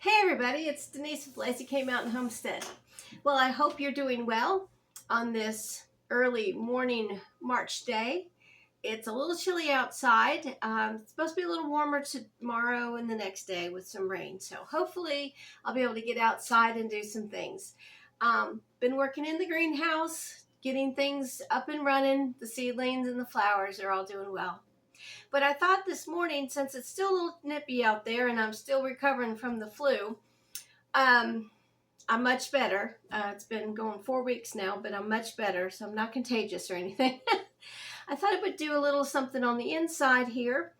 Hey everybody, it's Denise with Lazy K Mountain Homestead. Well, I hope you're doing well on this early morning March day. It's a little chilly outside. It's supposed to be a little warmer tomorrow and the next day with some rain. So hopefully I'll be able to get outside and do some things. Been working in the greenhouse, getting things up and running. The seedlings and the flowers are all doing well. But I thought this morning, since it's still a little nippy out there and I'm still recovering from the flu, I'm much better. It's been going 4 weeks now, but I'm much better, so I'm not contagious or anything. I thought I would do a little something on the inside here.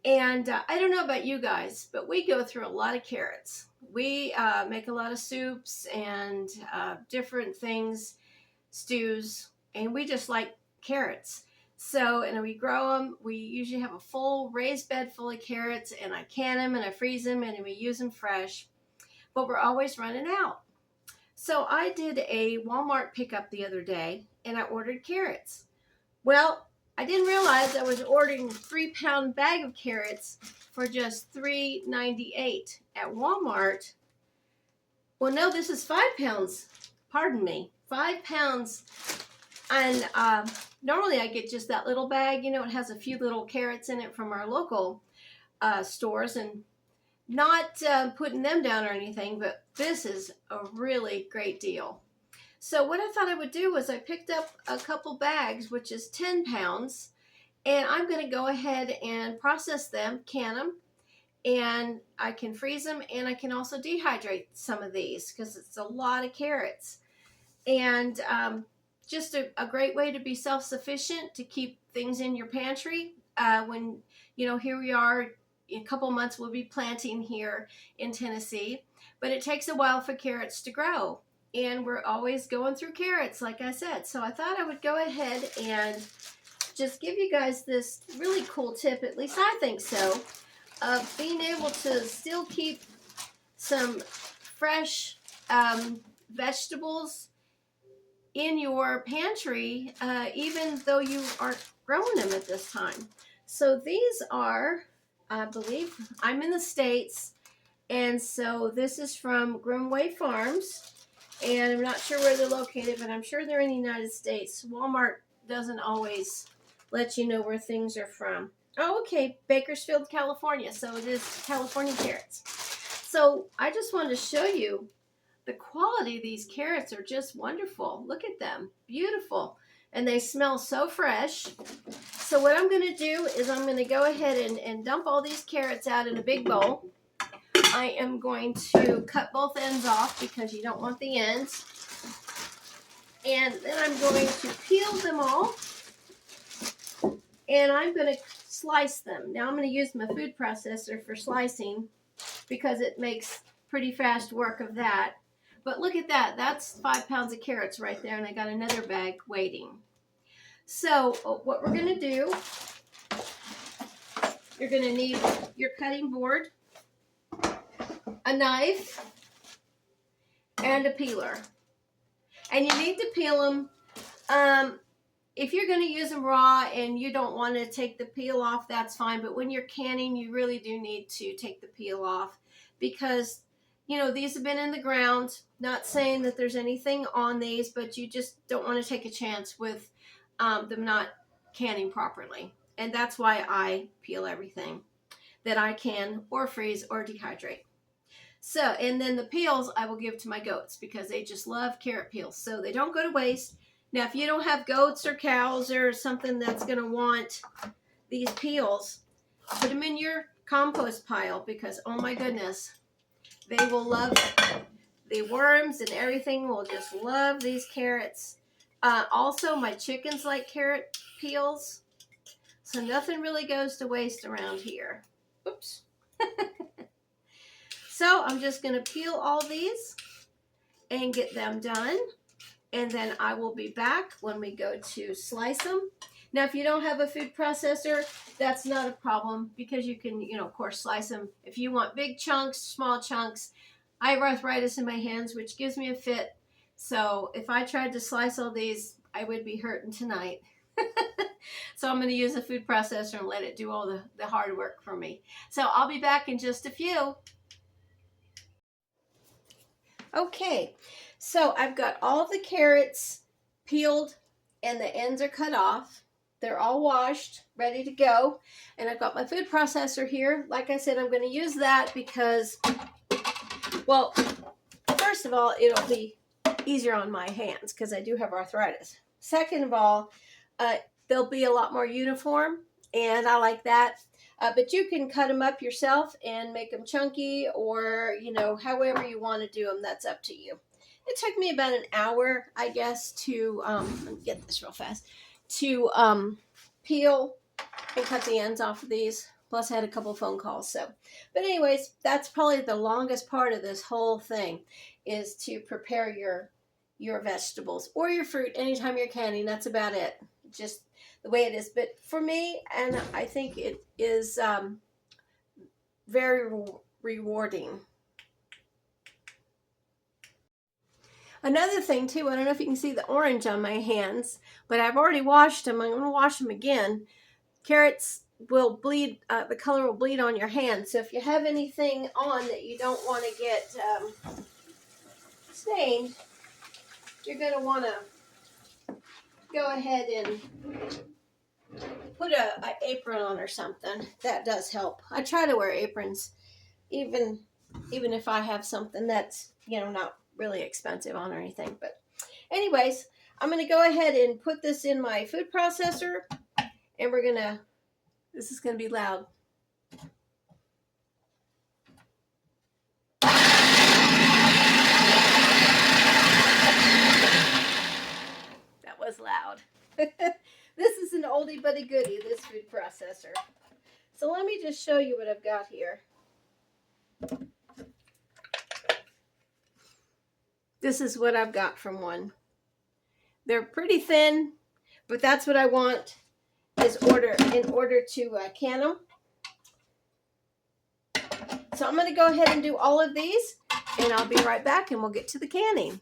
And I don't know about you guys, but we go through a lot of carrots. We make a lot of soups and different things, stews, and we just like carrots. So, and we grow them. We usually have a full raised bed full of carrots, and I can them and I freeze them and we use them fresh, but we're always running out. So I did a Walmart pickup the other day and I ordered carrots. Well, I didn't realize I was ordering a 3-pound bag of carrots for just $3.98 at Walmart. Well, no, this is 5 pounds. Pardon me, 5 pounds. And normally I get just that little bag. You know, it has a few little carrots in it from our local stores, and not putting them down or anything, but this is a really great deal. So what I thought I would do was I picked up a couple bags, which is 10 pounds, and I'm going to go ahead and process them, can them, and I can freeze them, and I can also dehydrate some of these because it's a lot of carrots. And just a great way to be self-sufficient, to keep things in your pantry. When, you know, here we are, in a couple months we'll be planting here in Tennessee, but it takes a while for carrots to grow. And we're always going through carrots, like I said. So I thought I would go ahead and just give you guys this really cool tip, at least I think so, of being able to still keep some fresh vegetables in your pantry, even though you aren't growing them at this time. So these are, I believe, I'm in the States, and so this is from Grimway Farms, and I'm not sure where they're located, but I'm sure they're in the United States. Walmart doesn't always let you know where things are from. Oh, okay, Bakersfield, California, so it is California carrots. So I just wanted to show you the quality of these carrots are just wonderful. Look at them, beautiful. And they smell so fresh. So what I'm gonna do is I'm gonna go ahead and dump all these carrots out in a big bowl. I am going to cut both ends off because you don't want the ends. And then I'm going to peel them all. And I'm gonna slice them. Now I'm gonna use my food processor for slicing because it makes pretty fast work of that. But look at that, that's 5 pounds of carrots right there, and I got another bag waiting. So what we're gonna do, you're gonna need your cutting board, a knife, and a peeler. And you need to peel them. If you're gonna use them raw and you don't wanna take the peel off, that's fine, but when you're canning, you really do need to take the peel off because, you know, these have been in the ground. Not saying that there's anything on these, but you just don't want to take a chance with them not canning properly. And that's why I peel everything that I can, or freeze, or dehydrate. So, and then the peels I will give to my goats because they just love carrot peels. So they don't go to waste. Now, if you don't have goats or cows or something that's going to want these peels, put them in your compost pile because, oh my goodness, they will love the worms, and everything will just love these carrots. Also, my chickens like carrot peels, so nothing really goes to waste around here. Oops. So I'm just going to peel all these and get them done, and then I will be back when we go to slice them. Now, if you don't have a food processor, that's not a problem because you can, you know, of course, slice them. If you want big chunks, small chunks, I have arthritis in my hands, which gives me a fit. So if I tried to slice all these, I would be hurting tonight. So I'm going to use a food processor and let it do all the hard work for me. So I'll be back in just a few. Okay, so I've got all the carrots peeled and the ends are cut off. They're all washed, ready to go. And I've got my food processor here. Like I said, I'm going to use that because, well, first of all, it'll be easier on my hands because I do have arthritis. Second of all, they'll be a lot more uniform, and I like that. But you can cut them up yourself and make them chunky, or, you know, however you want to do them. That's up to you. It took me about an hour, I guess, to let me get this real fast, to peel and cut the ends off of these. Plus, I had a couple phone calls. So, but anyways, that's probably the longest part of this whole thing, is to prepare your vegetables or your fruit anytime you're canning. That's about it. Just the way it is. But for me, and I think it is very rewarding. Another thing too, I don't know if you can see the orange on my hands, but I've already washed them. I'm going to wash them again. Carrots will bleed, the color will bleed on your hands. So if you have anything on that you don't want to get stained, you're going to want to go ahead and put an apron on or something. That does help. I try to wear aprons, even if I have something that's, you know, not really expensive on or anything. But anyways, I'm going to go ahead and put this in my food processor, and we're going to, this is going to be loud. That was loud. This is an oldie but a goodie, this food processor. So let me just show you what I've got here. This is what I've got from one. They're pretty thin, but that's what I want in order to can them. So I'm going to go ahead and do all of these, and I'll be right back, and we'll get to the canning.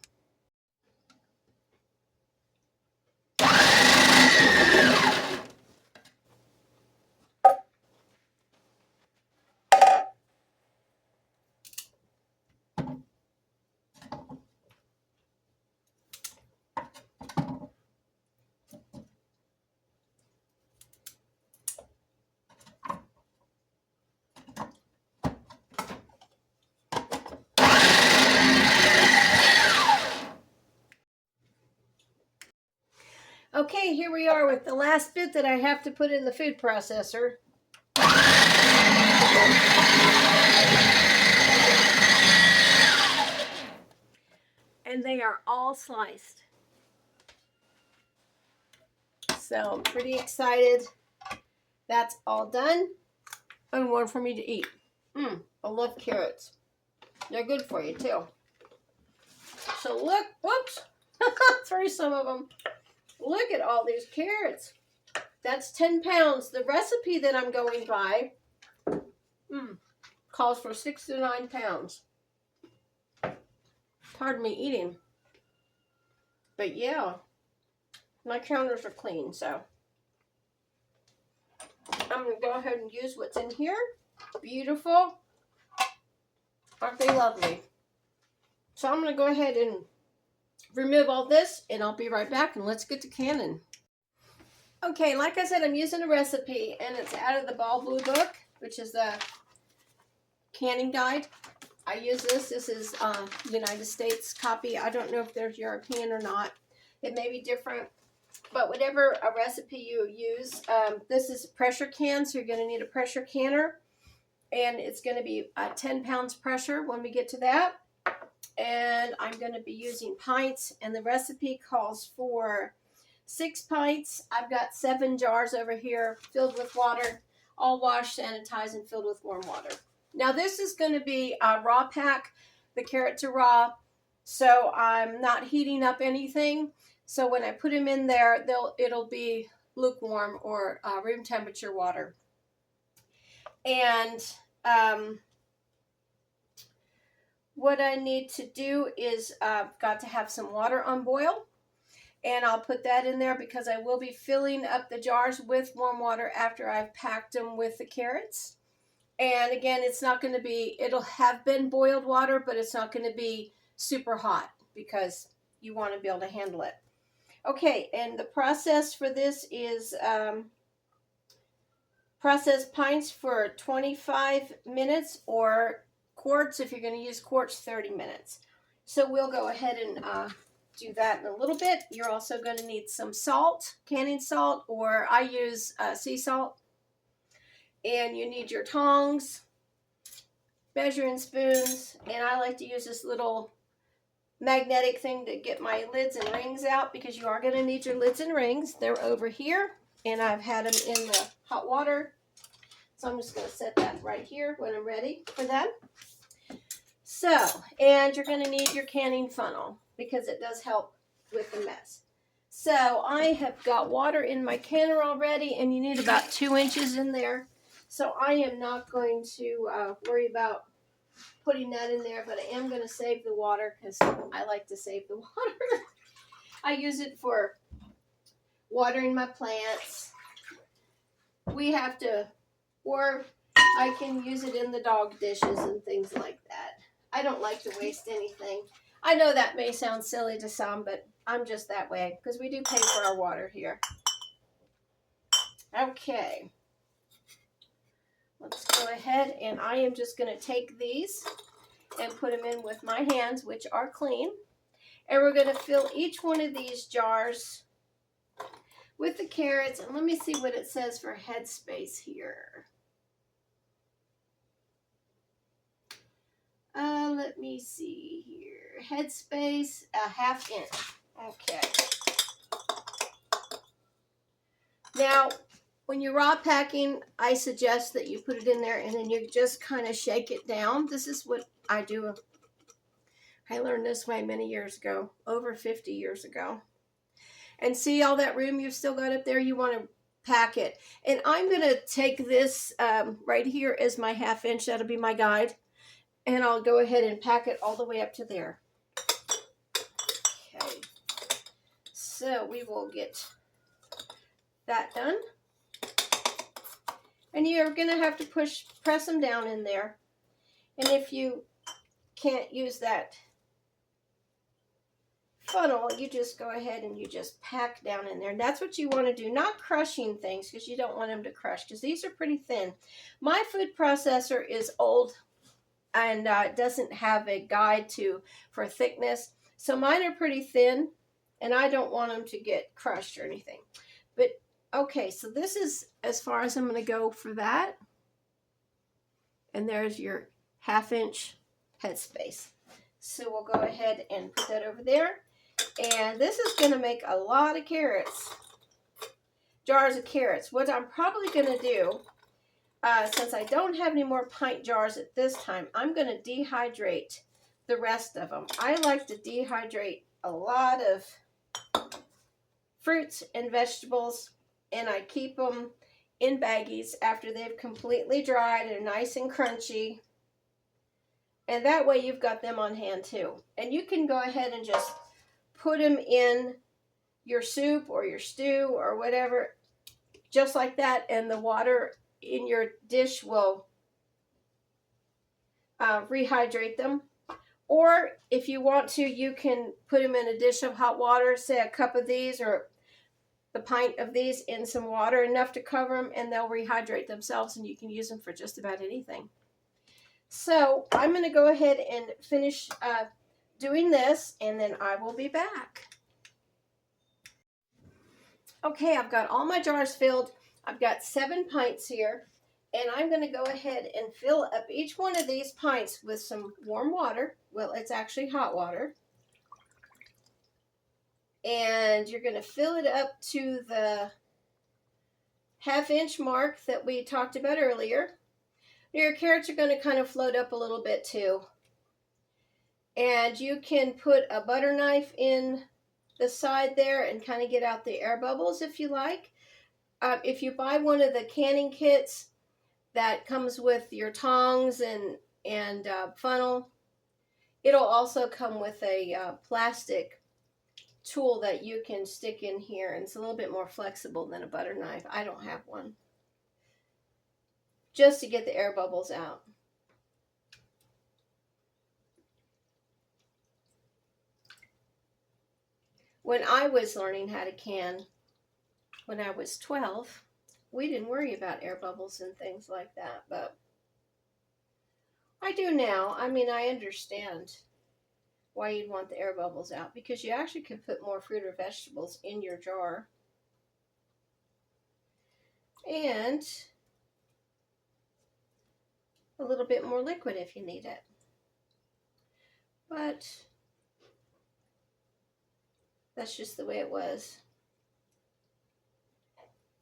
Okay, here we are with the last bit that I have to put in the food processor. And they are all sliced. So I'm pretty excited. That's all done. And one for me to eat. I love carrots. They're good for you too. So look, whoops, threw some of them. Look at all these carrots. That's 10 pounds. The recipe that I'm going by calls for 6 to 9 pounds. Pardon me eating. But yeah, my counters are clean, so I'm going to go ahead and use what's in here. Beautiful. Aren't they lovely? So I'm going to go ahead and remove all this, and I'll be right back, and let's get to canning. Okay, like I said, I'm using a recipe, and it's out of the Ball Blue book, which is the canning guide. I use this. This is United States copy. I don't know if there's European or not. It may be different, but whatever a recipe you use, this is pressure can, so you're going to need a pressure canner, and it's going to be 10 pounds pressure when we get to that. And I'm going to be using pints, and the recipe calls for 6 pints. I've got 7 jars over here filled with water, all washed, sanitized, and filled with warm water. Now this is going to be a raw pack. The carrots are raw, so I'm not heating up anything. So when I put them in there, it'll be lukewarm or room temperature water. And what I need to do is got to have some water on boil, and I'll put that in there because I will be filling up the jars with warm water after I've packed them with the carrots. And again, it's not going to be, it'll have been boiled water, but it's not going to be super hot because you want to be able to handle it. Okay, and the process for this is process pints for 25 minutes, or quarts, if you're going to use quarts, 30 minutes. So we'll go ahead and do that in a little bit. You're also going to need some salt, canning salt, or I use sea salt. And you need your tongs, measuring spoons, and I like to use this little magnetic thing to get my lids and rings out, because you are going to need your lids and rings. They're over here, and I've had them in the hot water. So I'm just going to set that right here when I'm ready for them. So, and you're going to need your canning funnel because it does help with the mess. So I have got water in my canner already, and you need about 2 inches in there. So I am not going to worry about putting that in there, but I am going to save the water because I like to save the water. I use it for watering my plants. We have to, or I can use it in the dog dishes and things like that. I don't like to waste anything. I know that may sound silly to some, but I'm just that way because we do pay for our water here. Okay. Let's go ahead, and I am just going to take these and put them in with my hands, which are clean. And we're going to fill each one of these jars with the carrots. And let me see what it says for headspace here. Let me see here. Headspace, a 1/2 inch. Okay. Now, when you're raw packing, I suggest that you put it in there and then you just kind of shake it down. This is what I do. I learned this way many years ago, over 50 years ago. And see all that room you've still got up there? You want to pack it. And I'm going to take this right here as my 1/2 inch. That'll be my guide. And I'll go ahead and pack it all the way up to there. Okay. So we will get that done. And you're going to have to press them down in there. And if you can't use that funnel, you just go ahead and you just pack down in there. And that's what you want to do, not crushing things, because you don't want them to crush, because these are pretty thin. My food processor is old and doesn't have a guide for thickness. So mine are pretty thin, and I don't want them to get crushed or anything. But okay, so this is as far as I'm going to go for that. And there's your 1/2 inch headspace. So we'll go ahead and put that over there. And this is going to make a lot of carrots. Jars of carrots. What I'm probably going to do, since I don't have any more pint jars at this time, I'm going to dehydrate the rest of them. I like to dehydrate a lot of fruits and vegetables, and I keep them in baggies after they've completely dried and are nice and crunchy. And that way you've got them on hand too. And you can go ahead and just put them in your soup or your stew or whatever, just like that, and the water in your dish will rehydrate them. Or if you want to, you can put them in a dish of hot water, say a cup of these or the pint of these in some water, enough to cover them, and they'll rehydrate themselves, and you can use them for just about anything. So I'm going to go ahead and finish doing this, and then I will be back. Okay, I've got all my jars filled. I've got 7 pints here, and I'm going to go ahead and fill up each one of these pints with some warm water. Well, it's actually hot water. And you're going to fill it up to the 1/2 inch mark that we talked about earlier. Your carrots are going to kind of float up a little bit too. And you can put a butter knife in the side there and kind of get out the air bubbles if you like. If you buy one of the canning kits that comes with your tongs and funnel, it'll also come with a plastic tool that you can stick in here, and it's a little bit more flexible than a butter knife. I don't have one. Just to get the air bubbles out. When I was learning how to can, when I was 12, we didn't worry about air bubbles and things like that, but I do now. I mean, I understand why you'd want the air bubbles out, because you actually could put more fruit or vegetables in your jar. And a little bit more liquid if you need it. But that's just the way it was.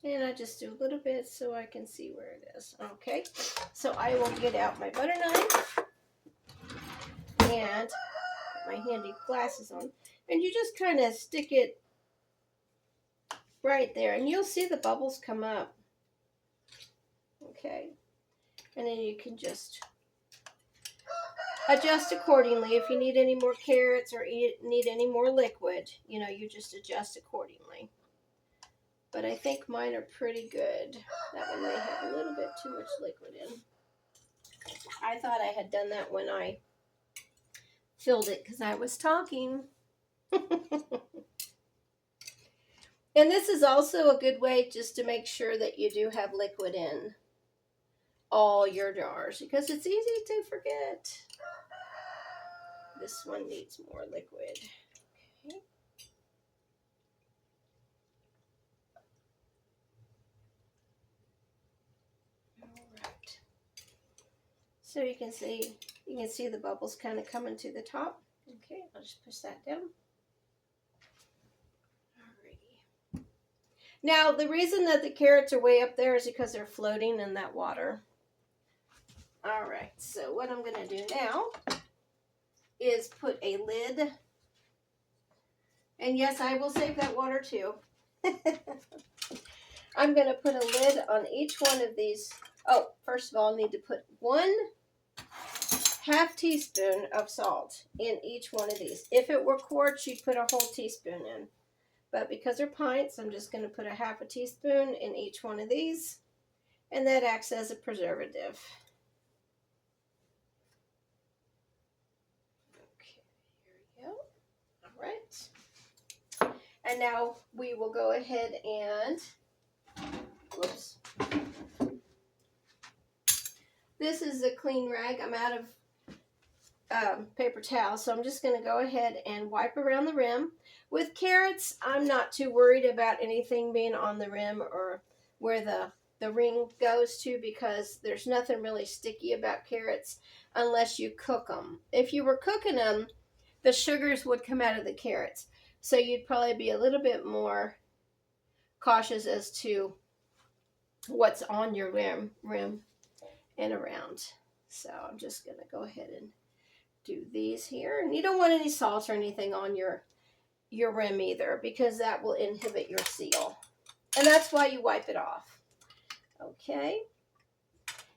And I just do a little bit so I can see where it is. Okay, so I will get out my butter knife and put my handy glasses on. And you just kind of stick it right there, and you'll see the bubbles come up. Okay, and then you can just adjust accordingly. If you need any more carrots or need any more liquid, you know, you just adjust accordingly. But I think mine are pretty good. That one may have a little bit too much liquid in. I thought I had done that when I filled it because I was talking. And this is also a good way just to make sure that you do have liquid in all your jars, because it's easy to forget. This one needs more liquid. Okay. All right. So you can see the bubbles kind of coming to the top. Okay, I'll just push that down. Alrighty. Now, the reason that the carrots are way up there is because they're floating in that water. All right, so what I'm going to do now is put a lid. And yes, I will save that water too. I'm going to put a lid on each one of these. Oh, first of all, I need to put 1/2 teaspoon of salt in each one of these. If it were quarts, you'd put a whole teaspoon in. But because they're pints, I'm just going to put a 1/2 teaspoon in each one of these. And that acts as a preservative. Okay, here we go. All right. And now we will go ahead and, whoops. This is a clean rag. I'm out of paper towel, so I'm just going to go ahead and wipe around the rim. With carrots, I'm not too worried about anything being on the rim or where the ring goes to, because there's nothing really sticky about carrots unless you cook them. If you were cooking them, the sugars would come out of the carrots. So you'd probably be a little bit more cautious as to what's on your rim and around. So I'm just going to go ahead and do these here. And you don't want any salt or anything on your rim either, because that will inhibit your seal. And that's why you wipe it off. Okay.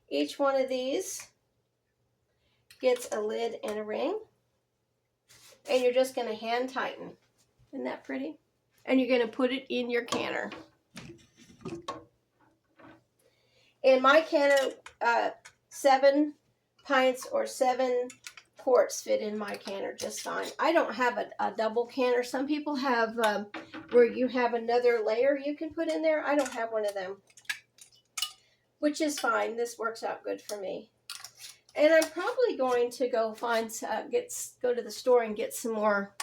Each one of these gets a lid and a ring. And you're just going to hand tighten. Isn't that pretty? And you're going to put it in your canner. In my canner, 7 pints or 7 quarts fit in my canner just fine. I don't have a double canner. Some people have where you have another layer you can put in there. I don't have one of them, which is fine. This works out good for me. And I'm probably going to go go to the store and get some more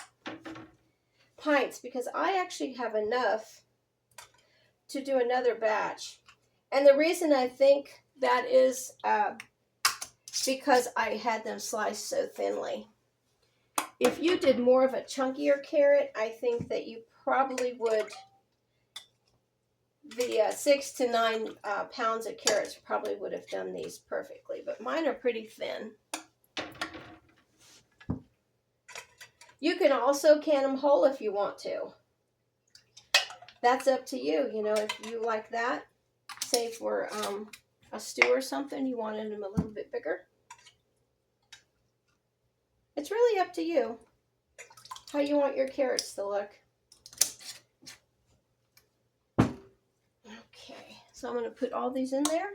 pints, because I actually have enough to do another batch. And the reason I think that is because I had them sliced so thinly. If you did more of a chunkier carrot, I think that you probably would, the 6 to 9 pounds of carrots probably would have done these perfectly, but mine are pretty thin. You can also can them whole if you want to. That's up to you, you know, if you like that. Say for a stew or something, you wanted them a little bit bigger. It's really up to you how you want your carrots to look. Okay, so I'm going to put all these in there.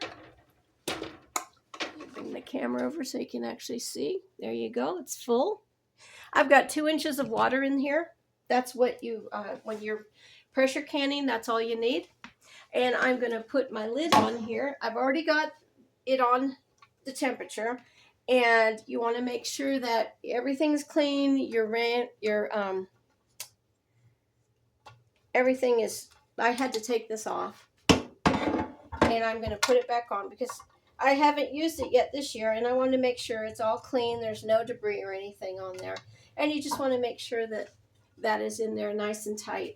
Bring the camera over so you can actually see. There you go, it's full. I've got 2 inches of water in here that's what you, when you're pressure canning, that's all you need. And I'm going to put my lid on here. I've already got it on the temperature, and you want to make sure that everything's clean. Everything is, I had to take this off, and I'm going to put it back on because I haven't used it yet this year, and I want to make sure it's all clean. There's no debris or anything on there. And you just want to make sure that that is in there nice and tight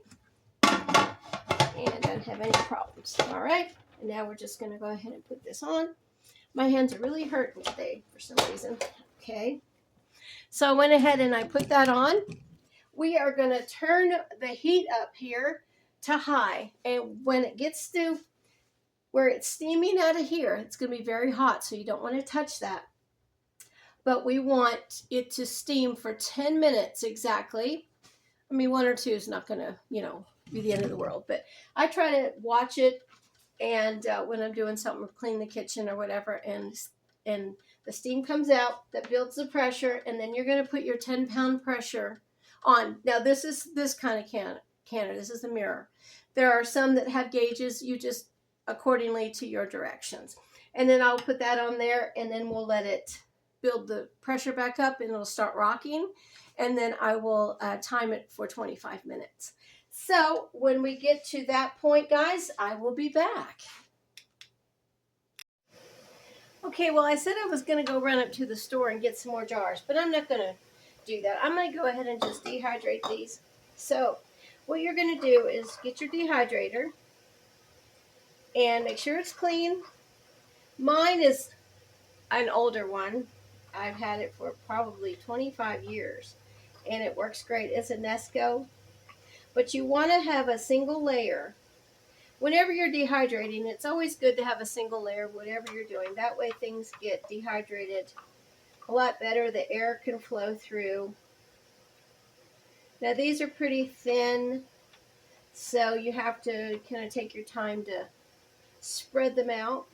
and don't have any problems. All right, and now we're just going to go ahead and put this on. My hands are really hurting today for some reason. Okay, so I went ahead and I put that on. We are going to turn the heat up here to high, and when it gets to where it's steaming out of here, it's going to be very hot, so you don't want to touch that. But we want it to steam for 10 minutes exactly. I mean, 1 or 2 is not going to, be the end of the world, but I try to watch it, and when I'm doing something, clean the kitchen or whatever, and the steam comes out, that builds the pressure, and then you're going to put your 10-pound pressure on. Now, this is this kind of canner. This is a mirror. There are some that have gauges. You just accordingly to your directions. And then I'll put that on there, and then we'll let it build the pressure back up, and it'll start rocking. And then I will time it for 25 minutes. So when we get to that point, guys, I will be back. Okay, well, I said I was going to go run up to the store and get some more jars, but I'm not going to do that. I'm going to go ahead and just dehydrate these. So what you're going to do is get your dehydrator and make sure it's clean. Mine is an older one. I've had it for probably 25 years, and it works great. It's a Nesco, but you want to have a single layer. Whenever you're dehydrating, it's always good to have a single layer, whatever you're doing. That way things get dehydrated a lot better. The air can flow through. Now these are pretty thin, so you have to kind of take your time to spread them out.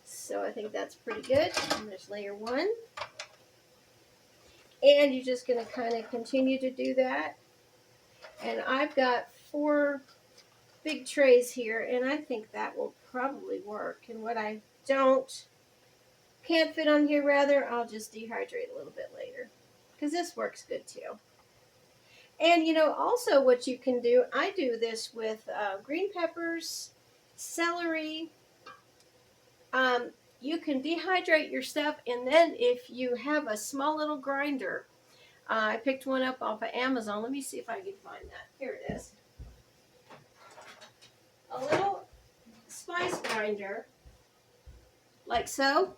So I think that's pretty good. And there's layer 1. And you're just going to kind of continue to do that. And I've got 4 big trays here, and I think that will probably work. And what I can't fit on here, rather, I'll just dehydrate a little bit later, because this works good too. And also what you can do, I do this with green peppers, celery. You can dehydrate your stuff, and then if you have a small little grinder, I picked one up off of Amazon. Let me see if I can find that. Here it is. A little spice grinder, like so.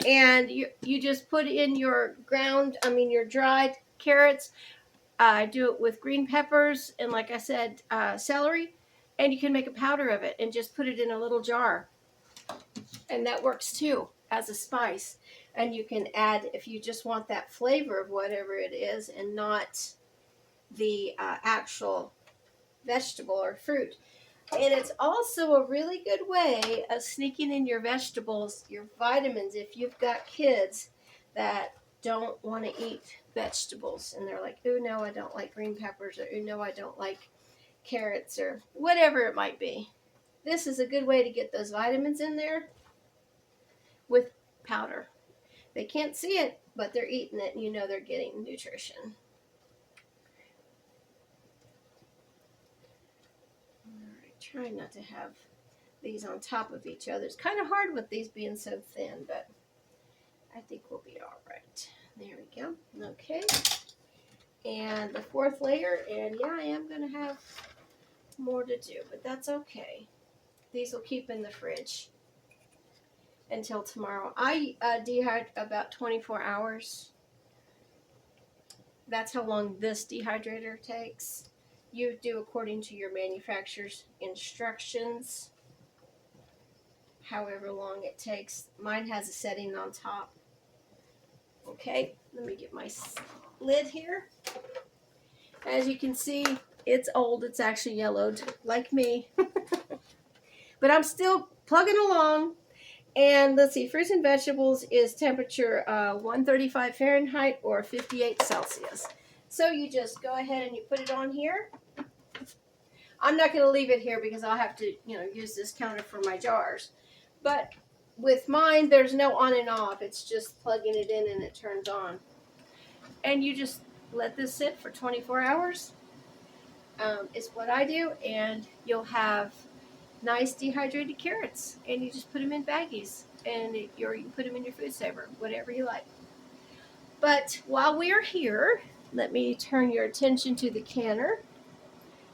And you just put in your your dried carrots. I do it with green peppers and, like I said, celery. And you can make a powder of it and just put it in a little jar. And that works too as a spice. And you can add, if you just want that flavor of whatever it is and not the actual vegetable or fruit. And it's also a really good way of sneaking in your vegetables, your vitamins, if you've got kids that don't want to eat vegetables and they're like, oh no, I don't like green peppers, or oh no, I don't like carrots, or whatever it might be. This is a good way to get those vitamins in there with powder. They can't see it, but they're eating it, and they're getting nutrition. Try not to have these on top of each other. It's kind of hard with these being so thin, but I think we'll be all right. There we go. Okay. And the 4th layer, and yeah, I am going to have more to do, but that's okay. These will keep in the fridge until tomorrow. I dehydrate about 24 hours. That's how long this dehydrator takes. You do according to your manufacturer's instructions, however long it takes. Mine has a setting on top. Okay, let me get my lid here. As you can see, it's old. It's actually yellowed, like me. But I'm still plugging along. And let's see, fruits and vegetables is temperature 135 Fahrenheit or 58 Celsius. So you just go ahead and you put it on here. I'm not going to leave it here because I'll have to, use this counter for my jars. But with mine, there's no on and off. It's just plugging it in and it turns on. And you just let this sit for 24 hours. Is what I do. And you'll have nice dehydrated carrots. And you just put them in baggies. And you can put them in your food saver, whatever you like. But while we're here, let me turn your attention to the canner.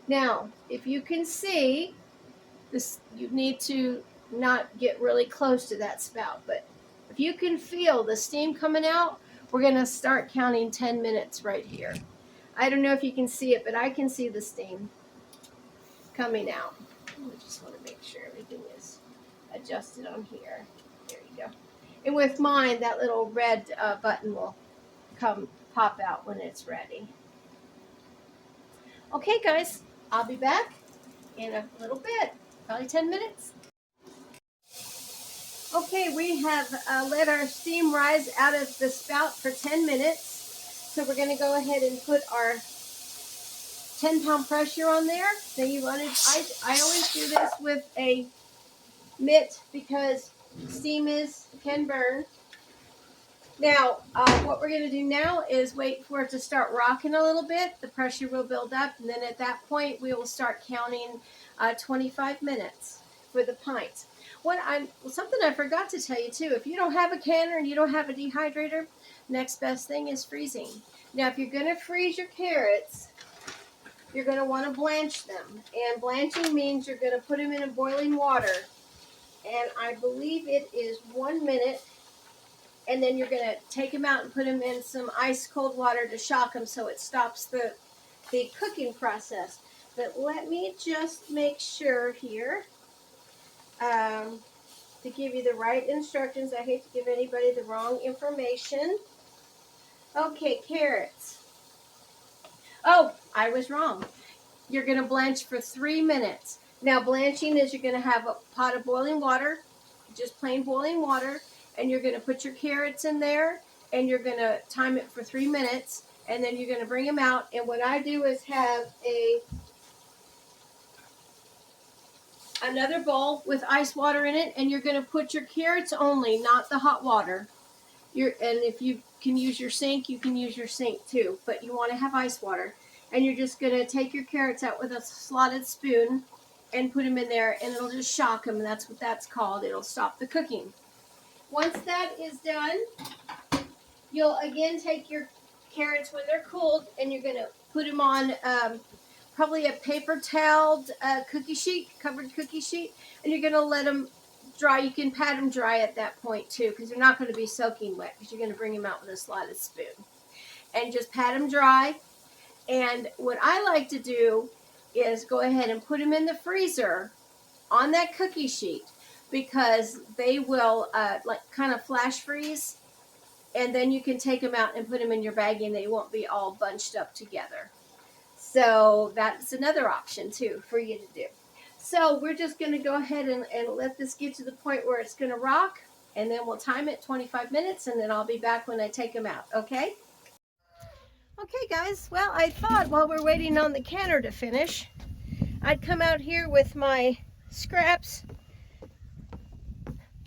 Now, if you can see, this, you need to not get really close to that spout, but if you can feel the steam coming out, we're going to start counting 10 minutes right here. I don't know if you can see it, but I can see the steam coming out. I just want to make sure everything is adjusted on here. There you go. And with mine, that little red button will pop out when it's ready. Okay, guys, I'll be back in a little bit, probably 10 minutes. Okay, we have let our steam rise out of the spout for 10 minutes. So we're going to go ahead and put our 10-pound pressure on there. Then you want it. I always do this with a mitt because steam can burn. Now, what we're going to do now is wait for it to start rocking a little bit. The pressure will build up, and then at that point, we will start counting 25 minutes for the pint. Something I forgot to tell you, too. If you don't have a canner and you don't have a dehydrator, next best thing is freezing. Now, if you're going to freeze your carrots, you're going to want to blanch them. And blanching means you're going to put them in a boiling water. And I believe it is 1 minute. And then you're going to take them out and put them in some ice cold water to shock them so it stops the cooking process. But let me just make sure here to give you the right instructions. I hate to give anybody the wrong information. Okay, carrots. Oh, I was wrong. You're going to blanch for 3 minutes. Now, blanching is you're going to have a pot of boiling water, just plain boiling water, and you're going to put your carrots in there, and you're going to time it for 3 minutes, and then you're going to bring them out. And what I do is have another bowl with ice water in it, and you're going to put your carrots only, not the hot water. And if you can use your sink, you can use your sink too, but you want to have ice water. And you're just going to take your carrots out with a slotted spoon and put them in there, and it'll just shock them, and that's what that's called. It'll stop the cooking. Once that is done, you'll again take your carrots when they're cooled, and you're going to put them on probably a paper toweled cookie sheet, covered cookie sheet, and you're going to let them dry. You can pat them dry at that point too, because they're not going to be soaking wet, because you're going to bring them out with a slotted spoon. And just pat them dry. And what I like to do is go ahead and put them in the freezer on that cookie sheet, because they will kind of flash freeze, and then you can take them out and put them in your baggie, and they won't be all bunched up together. So that's another option too for you to do. So we're just going to go ahead and let this get to the point where it's going to rock, and then we'll time it 25 minutes, and then I'll be back when I take them out, okay? Okay, guys, well, I thought while we're waiting on the canner to finish, I'd come out here with my scraps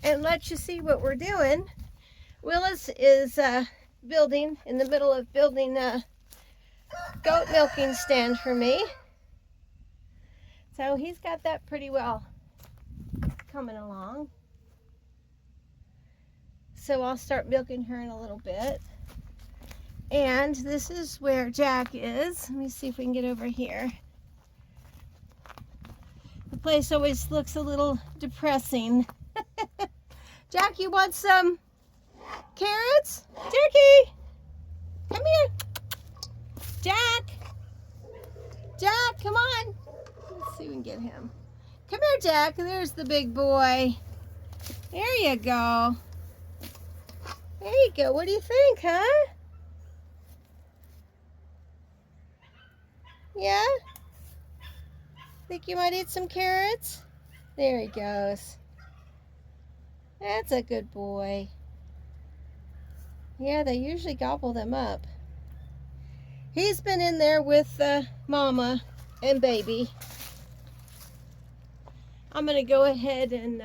and let you see what we're doing. Willis is in the middle of building a goat milking stand for me. So he's got that pretty well coming along. So I'll start milking her in a little bit. And this is where Jack is. Let me see if we can get over here. The place always looks a little depressing. Jack, you want some carrots? Jackie, come here. Jack, come on. Let's see if we can get him. Come here, Jack. There's the big boy. There you go. There you go. What do you think, huh? Yeah? Think you might eat some carrots? There he goes. That's a good boy. Yeah, they usually gobble them up. He's been in there with mama and baby. I'm going to go ahead and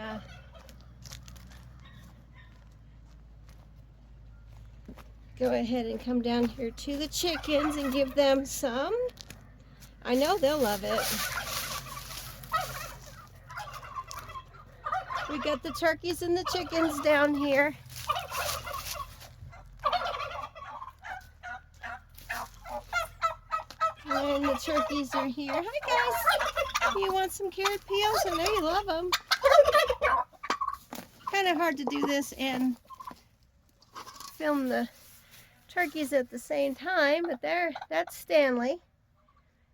come down here to the chickens and give them some. I know they'll love it. We got the turkeys and the chickens down here. And the turkeys are here. Hi guys. You want some carrot peels? I know you love them. Kind of hard to do this and film the turkeys at the same time, but that's Stanley.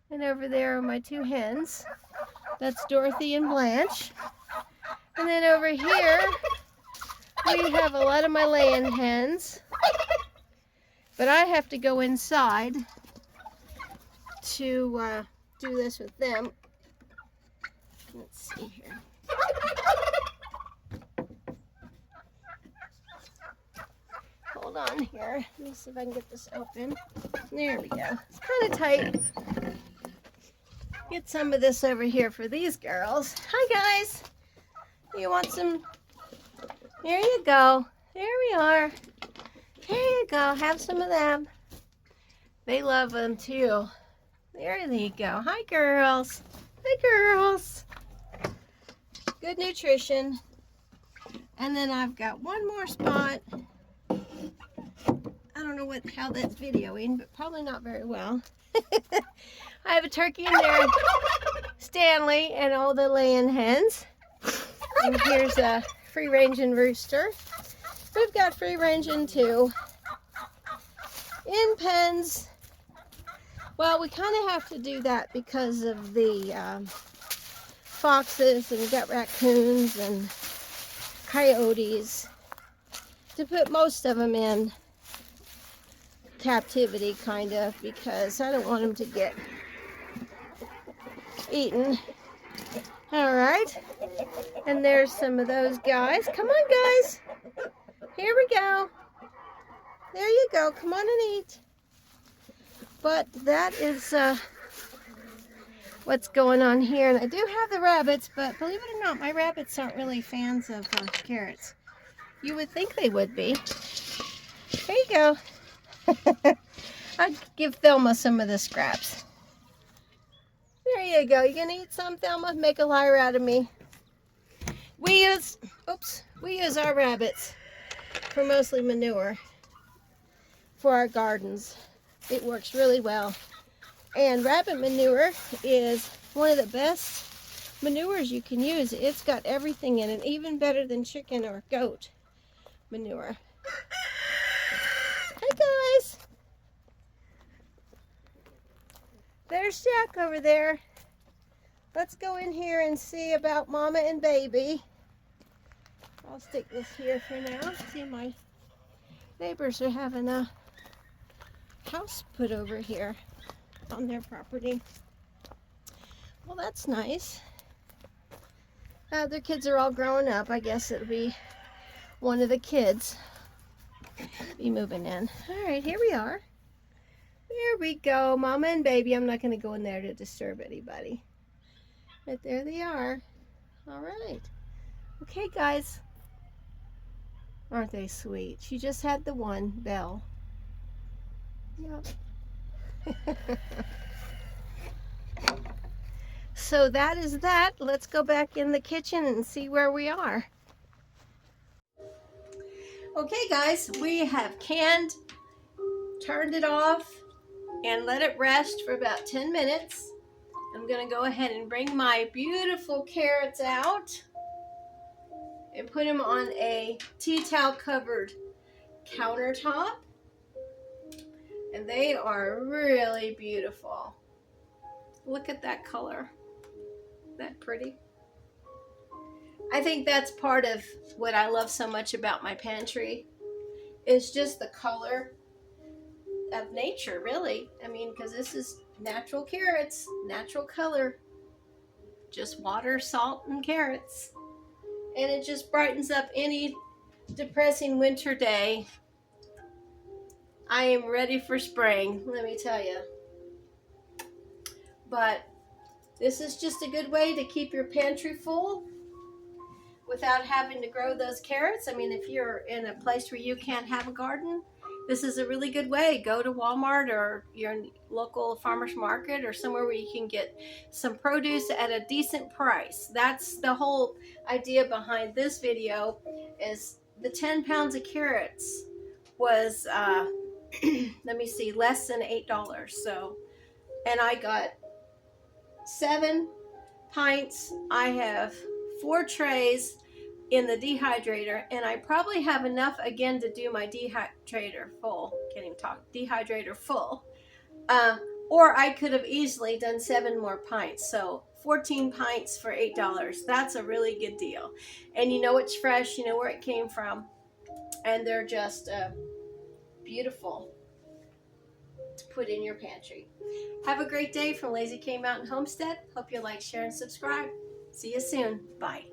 And over there are my two hens. That's Dorothy and Blanche. And then over here, we have a lot of my laying hens. But I have to go inside to do this with them. Let's see here. Hold on here. Let me see if I can get this open. There we go. It's kind of tight. Get some of this over here for these girls. Hi guys. You want some? There you go. There we are. There you go. Have some of them. They love them too. There you go. Hi girls. Hi girls. Good nutrition. And then I've got one more spot. I don't know how that's videoing, but probably not very well. I have a turkey in there, Stanley, and all the laying hens. And here's a free-ranging rooster. We've got free-ranging too. In pens. Well, we kind of have to do that because of the foxes, and we've got raccoons and coyotes. To put most of them in captivity, kind of, because I don't want them to get eaten. All right, and there's some of those guys. Come on guys, here we go. There you go. Come on and eat. But that is what's going on here. And I do have the rabbits, but believe it or not, my rabbits aren't really fans of carrots. You would think they would be. There you go. I'd give Thelma some of the scraps. There you go. You gonna eat some, Thelma? Make a liar out of me. We use our rabbits for mostly manure for our gardens. It works really well. And rabbit manure is one of the best manures you can use. It's got everything in it, even better than chicken or goat manure. Hi guys. There's Jack over there. Let's go in here and see about Mama and Baby. I'll stick this here for now. See, my neighbors are having a house put over here on their property. Well, that's nice. Their kids are all growing up. I guess it'll be one of the kids be moving in. All right, here we are. There we go, Mama and Baby. I'm not going to go in there to disturb anybody. But there they are. All right. Okay, guys. Aren't they sweet? She just had the one, Belle. Yep. So that is that. Let's go back in the kitchen and see where we are. Okay, guys. We have canned, turned it off, and let it rest for about 10 minutes. I'm going to go ahead and bring my beautiful carrots out and put them on a tea towel covered countertop. And they are really beautiful. Look at that color. Isn't that pretty? I think that's part of what I love so much about my pantry, is just the color of nature, really. I mean, because this is natural carrots, natural color, just water, salt, and carrots. And it just brightens up any depressing winter day, I am ready for spring, let me tell you. But this is just a good way to keep your pantry full without having to grow those carrots. I mean, if you're in a place where you can't have a garden, this is a really good way. Go to Walmart or your local farmer's market or somewhere where you can get some produce at a decent price. That's the whole idea behind this video, is the 10 pounds of carrots was, let me see, less than $8. So, and I got 7 pints. I have 4 trays in the dehydrator, and I probably have enough again to do my dehydrator full. Can't even talk. Dehydrator full. Or I could have easily done 7 more pints. So 14 pints for $8. That's a really good deal. And you know it's fresh, you know where it came from, and they're just beautiful to put in your pantry. Have a great day from Lazy K Mountain Homestead. Hope you like, share, and subscribe. See you soon. Bye.